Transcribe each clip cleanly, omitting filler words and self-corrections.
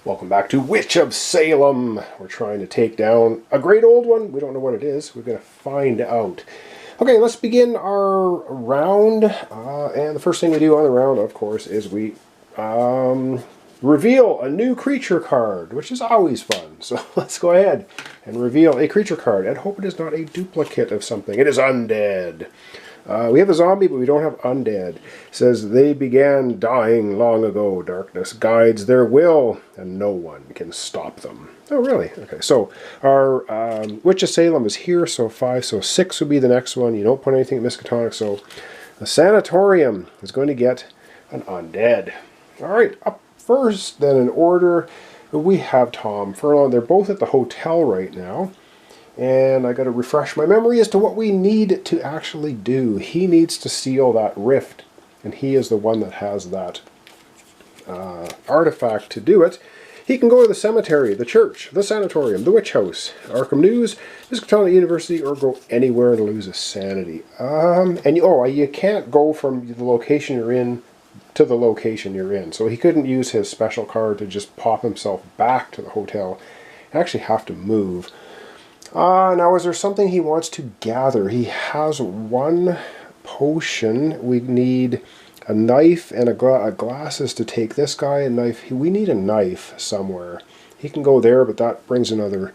Welcome back to Witch of Salem. We're trying to take down a great old one. We don't know what it is. We're going to find out. Okay, let's begin our round. And the first thing we do on the round, of course, is we reveal a new creature card, which is always fun. So let's go ahead and reveal a creature card and hope it is not a duplicate of something. It is undead. We have a zombie, but we don't have undead. It says, they began dying long ago. Darkness guides their will, and no one can stop them. Oh, really? Okay, so our Witch of Salem is here, so 5, so 6 would be the next one. You don't put anything at Miskatonic, so the Sanatorium is going to get an undead. All right, up first, then in order, we have Tom Furlong. They're both at the hotel right now. And I got to refresh my memory as to what we need to actually do. He needs to seal that rift, and he is the one that has that artifact to do it. He can go to the cemetery, the church, the sanatorium, the witch house, Arkham News, Miskatonic University, or go anywhere and lose his sanity. You can't go from the location you're in to the location you're in. So he couldn't use his special card to just pop himself back to the hotel. He'd actually have to move. Now, is there something he wants to gather? He has one potion. We need a knife and a glasses to take this guy. A knife. We need a knife somewhere. He can go there, but that brings another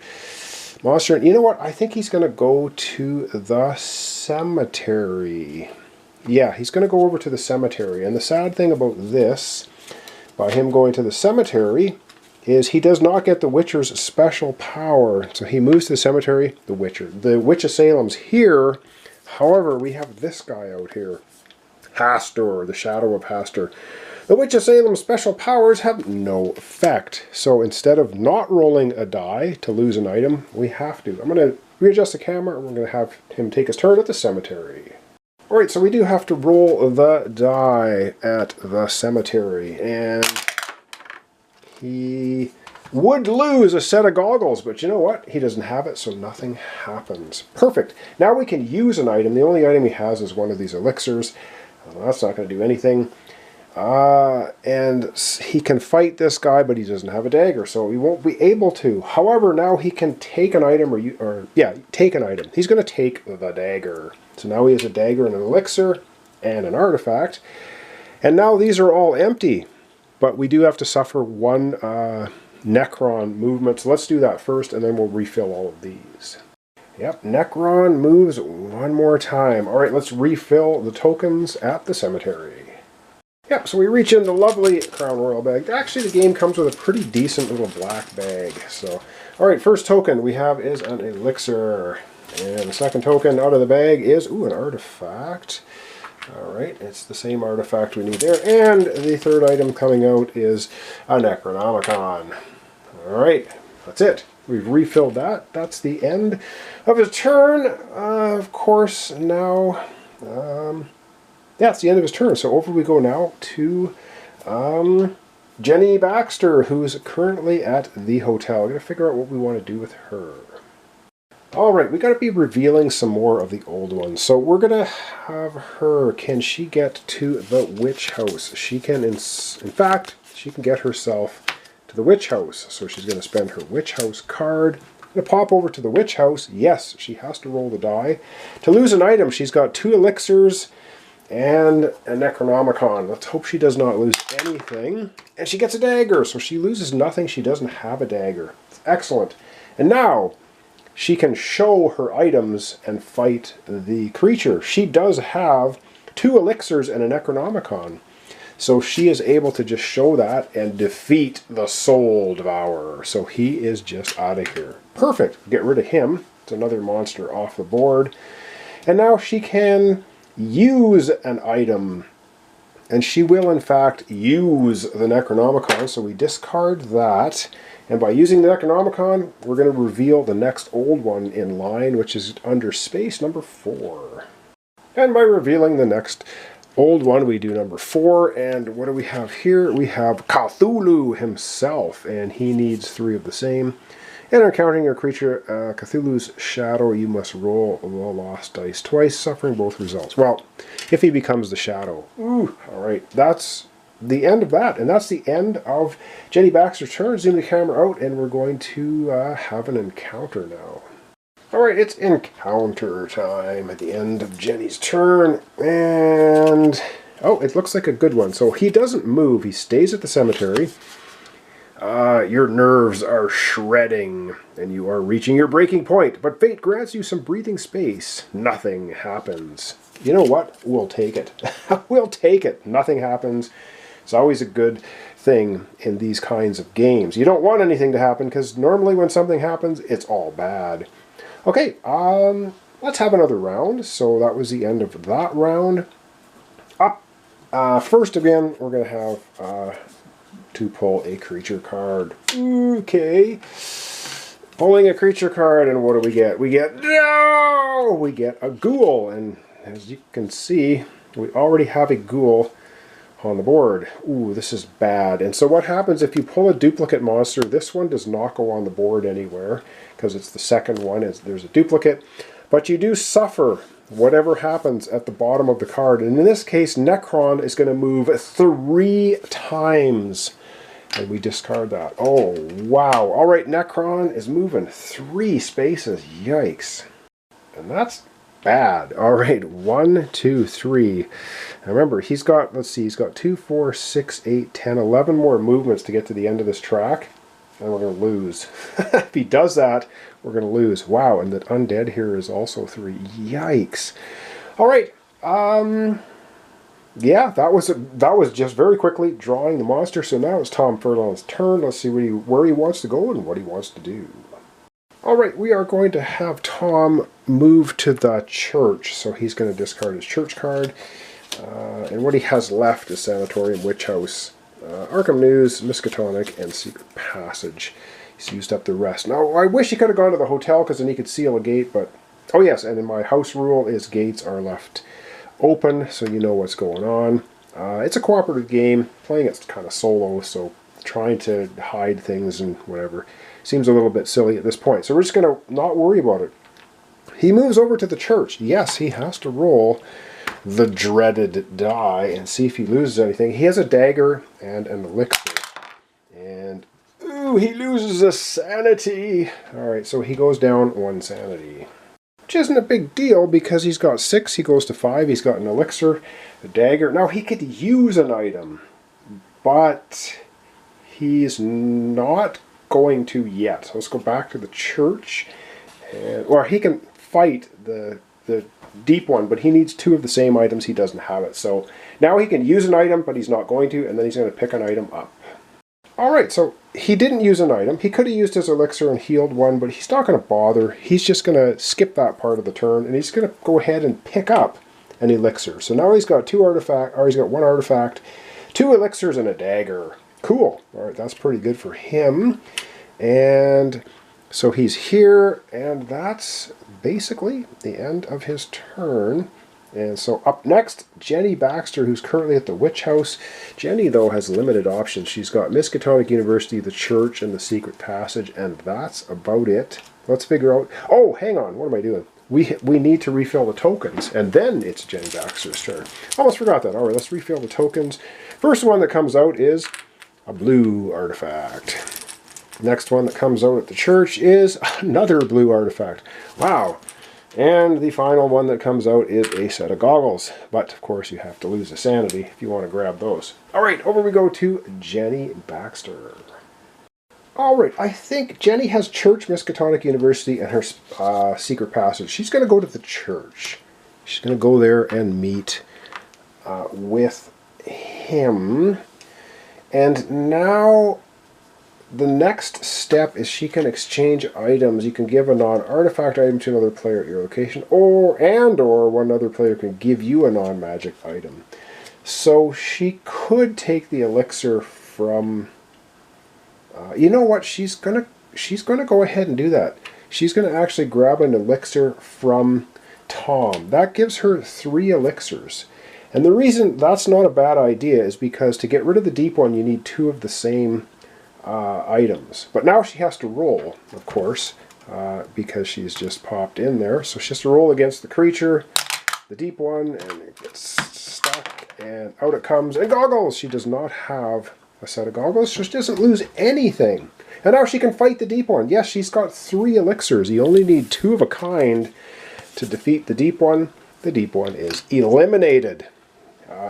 monster. And you know what? I think he's going to go to the cemetery. Yeah, he's going to go over to the cemetery. And the sad thing about this, by him going to the cemetery, is he does not get the Witcher's special power. So he moves to the cemetery, the Witcher. The Witch of Salem's here. However, we have this guy out here. Hastur, the Shadow of Hastur. The Witch of Salem's special powers have no effect. So instead of not rolling a die to lose an item, we have to. I'm going to readjust the camera and we're going to have him take his turn at the cemetery. Alright, so we do have to roll the die at the cemetery. And he would lose a set of goggles, but you know what? He doesn't have it, so nothing happens. Perfect. Now we can use an item. The only item he has is one of these elixirs. That's not going to do anything. And he can fight this guy, but he doesn't have a dagger, so he won't be able to. However, now he can take an item, take an item. He's going to take the dagger. So now he has a dagger and an elixir and an artifact. And now these are all empty. But we do have to suffer one Necron movement. So let's do that first, and then we'll refill all of these. Yep, Necron moves one more time. All right, let's refill the tokens at the cemetery. Yep, so we reach in the lovely Crown Royal bag. Actually, the game comes with a pretty decent little black bag. So, all right, first token we have is an elixir. And the second token out of the bag is, an artifact. Alright, it's the same artifact we need there. And the third item coming out is a Necronomicon. Alright, that's it. We've refilled that. That's the end of his turn. Of course, now, it's the end of his turn. So over we go now to Jenny Baxter, who's currently at the hotel. We're going to figure out what we want to do with her. Alright, we got to be revealing some more of the old ones. So we're going to have her, can she get to the witch house? She can, in fact, she can get herself to the witch house. So she's going to spend her witch house card. Going to pop over to the witch house. Yes, she has to roll the die. To lose an item, she's got 2 elixirs and a Necronomicon. Let's hope she does not lose anything. And she gets a dagger, so she loses nothing. She doesn't have a dagger. It's excellent. And now she can show her items and fight the creature. She does have 2 elixirs and a Necronomicon. So she is able to just show that and defeat the Soul Devourer. So he is just out of here. Perfect. Get rid of him. It's another monster off the board. And now she can use an item. And she will, in fact, use the Necronomicon. So we discard that. And by using the Necronomicon, we're going to reveal the next old one in line, which is under space number 4. And by revealing the next old one, we do number 4. And what do we have here? We have Cthulhu himself, and he needs 3 of the same. And encountering a creature, Cthulhu's shadow, you must roll the lost dice twice, suffering both results. Well, if he becomes the shadow. Ooh, all right, that's the end of that. And that's the end of Jenny Baxter's turn. Zoom the camera out, and we're going to have an encounter now. Alright, it's encounter time at the end of Jenny's turn. And, oh, it looks like a good one. So he doesn't move. He stays at the cemetery. Your nerves are shredding, and you are reaching your breaking point. But fate grants you some breathing space. Nothing happens. You know what? We'll take it. We'll take it. Nothing happens. It's always a good thing in these kinds of games. You don't want anything to happen, because normally when something happens, it's all bad. Okay, let's have another round. So that was the end of that round. First again, we're going to have to pull a creature card. Okay. Pulling a creature card, and what do we get? We get a ghoul, and as you can see, we already have a ghoul on the board. Ooh, this is bad. And so what happens if you pull a duplicate monster? This one does not go on the board anywhere, because it's the second one. There's a duplicate. But you do suffer whatever happens at the bottom of the card. And in this case, Necron is going to move 3 times. And we discard that. Oh, wow. All right, Necron is moving 3 spaces. Yikes. And that's bad. All right, 1, 2, 3. Now remember, he's got, let's see, he's got 2, 4, 6, 8, 10, 11 more movements to get to the end of this track. And we're going to lose. If he does that, we're going to lose. Wow, and the undead here is also 3. Yikes. All right. Yeah, that was just very quickly drawing the monster. So now it's Tom Furlong's turn. Let's see where he wants to go and what he wants to do. All right, we are going to have Tom move to the church. So he's going to discard his church card. And what he has left is Sanatorium, Witch House, Arkham News, Miskatonic, and Secret Passage. He's used up the rest. Now, I wish he could have gone to the hotel, because then he could seal a gate. But, oh yes, and in my house rule is gates are left open, so you know what's going on. It's a cooperative game. Playing it's kind of solo, so trying to hide things and whatever seems a little bit silly at this point. So we're just going to not worry about it. He moves over to the church. Yes, he has to roll the dreaded die and see if he loses anything. He has a dagger and an elixir. And, ooh, he loses a sanity. Alright, so he goes down 1 sanity. Which isn't a big deal, because he's got 6, he goes to 5, he's got an elixir, a dagger. Now, he could use an item, but he's not going to yet. So let's go back to the church. Or he can fight the deep one, but he needs 2 of the same items. He doesn't have it. So now he can use an item, but he's not going to, and then he's going to pick an item up. Alright, so he didn't use an item. He could have used his elixir and healed 1, but he's not going to bother. He's just going to skip that part of the turn, and he's going to go ahead and pick up an elixir. So now he's got 2 artifacts, or he's got 1 artifact, 2 elixirs, and a dagger. Cool. Alright, that's pretty good for him. And so he's here, and that's basically the end of his turn. And so up next, Jenny Baxter, who's currently at the Witch House. Jenny, though, has limited options. She's got Miskatonic University, the Church, and the Secret Passage, and that's about it. Let's figure out... Oh, hang on. What am I doing? We need to refill the tokens, and then it's Jenny Baxter's turn. Almost forgot that. All right, let's refill the tokens. First one that comes out is a blue artifact. Next one that comes out at the church is another blue artifact. Wow. And the final one that comes out is a set of goggles. But, of course, you have to lose a sanity if you want to grab those. Alright, over we go to Jenny Baxter. Alright, I think Jenny has Church, Miskatonic University, and her Secret Passage. She's going to go to the church. She's going to go there and meet with him. And now... the next step is she can exchange items. You can give a non-artifact item to another player at your location, or one other player can give you a non-magic item. So she could take the elixir from... you know what? She's gonna go ahead and do that. She's gonna actually grab an elixir from Tom. That gives her 3 elixirs. And the reason that's not a bad idea is because to get rid of the deep one, you need 2 of the same items. But now she has to roll, of course, because she's just popped in there. So she has to roll against the creature. the deep one, and it gets stuck, and out it comes. And goggles! She does not have a set of goggles, so she doesn't lose anything. And now she can fight the deep one. Yes, she's got 3 elixirs. You only need 2 of a kind to defeat the deep one. The deep one is eliminated.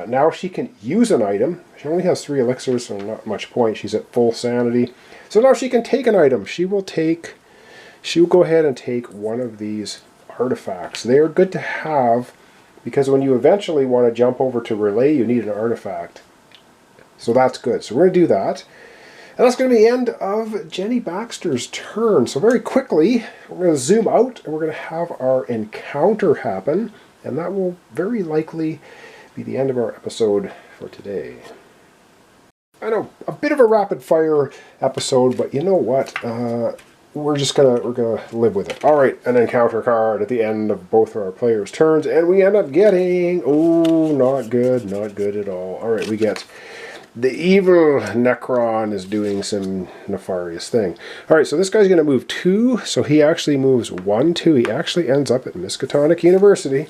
Now she can use an item. She only has 3 elixirs, so not much point. She's at full sanity. So now she can take an item. She will go ahead and take one of these artifacts. They are good to have because when you eventually want to jump over to relay, you need an artifact. So that's good. So we're going to do that. And that's going to be the end of Jenny Baxter's turn. So very quickly, we're going to zoom out and we're going to have our encounter happen. And that will very likely be the end of our episode for today. I know, a bit of a rapid fire episode, but you know what? We're gonna live with it. All right, an encounter card at the end of both of our players' turns, and we end up getting, oh, not good at all. All right, we get the evil Necron is doing some nefarious thing. All right, so this guy's gonna move 2, so he actually moves 1, 2. He actually ends up at Miskatonic University.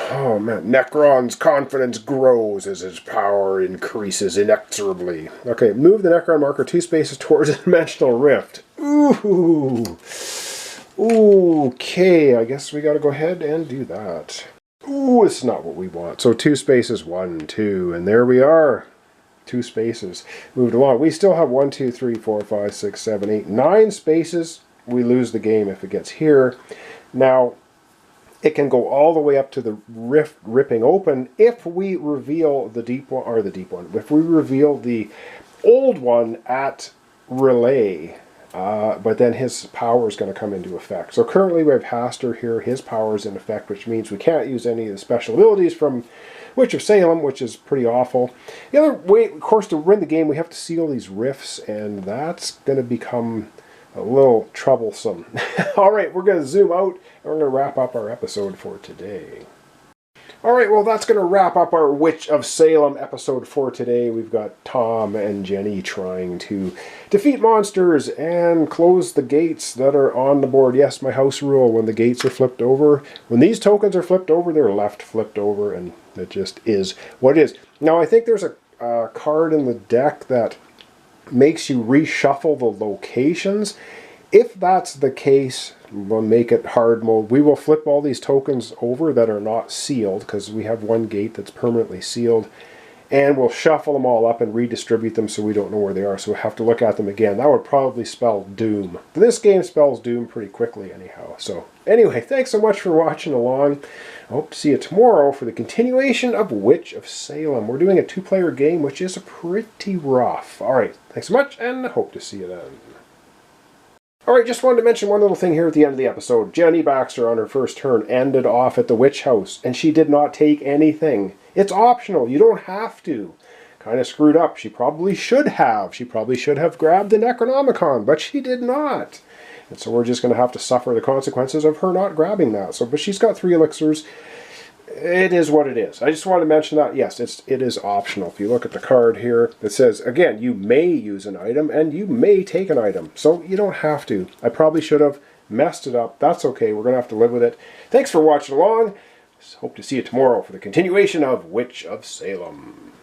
Oh man, Necron's confidence grows as his power increases inexorably. Okay, move the Necron marker 2 spaces towards a dimensional rift. Ooh. Okay, I guess we gotta go ahead and do that. Ooh, it's not what we want. So 2 spaces, 1, 2, and there we are. 2 spaces. Moved along. We still have 1, 2, 3, 4, 5, 6, 7, 8, 9 spaces. We lose the game if it gets here. Now, it can go all the way up to the rift ripping open if we reveal the deep one, or the deep one. If we reveal the old one at relay, but then his power is going to come into effect. So currently we have Haster here. His power is in effect, which means we can't use any of the special abilities from Witch of Salem, which is pretty awful. The other way, of course, to win the game, we have to seal these rifts, and that's going to become a little troublesome. All right, we're going to zoom out and we're going to wrap up our episode for today. All right, well, that's going to wrap up our Witch of Salem episode for today. We've got Tom and Jenny trying to defeat monsters and close the gates that are on the board. Yes, my house rule, when the gates are flipped over, when these tokens are flipped over, they're left flipped over, and it just is what it is. Now, I think there's a card in the deck that makes you reshuffle the locations. If that's the case, we'll make it hard mode. We will flip all these tokens over that are not sealed, because we have one gate that's permanently sealed, and we'll shuffle them all up and redistribute them so we don't know where they are, so we'll have to look at them again. That would probably spell doom. This game spells doom pretty quickly anyhow. So anyway, thanks so much for watching along. I hope to see you tomorrow for the continuation of Witch of Salem. We're doing a 2-player game, which is pretty rough. Alright, thanks so much, and hope to see you then. Alright, just wanted to mention one little thing here at the end of the episode. Jenny Baxter, on her first turn, ended off at the Witch House, and she did not take anything. It's optional. You don't have to. Kind of screwed up. She probably should have. She probably should have grabbed the Necronomicon, but she did not. And so we're just going to have to suffer the consequences of her not grabbing that. So, but she's got 3 elixirs. It is what it is. I just wanted to mention that, yes, it is optional. If you look at the card here, it says, again, you may use an item and you may take an item. So you don't have to. I probably should have messed it up. That's okay. We're going to have to live with it. Thanks for watching along. Hope to see you tomorrow for the continuation of Witch of Salem.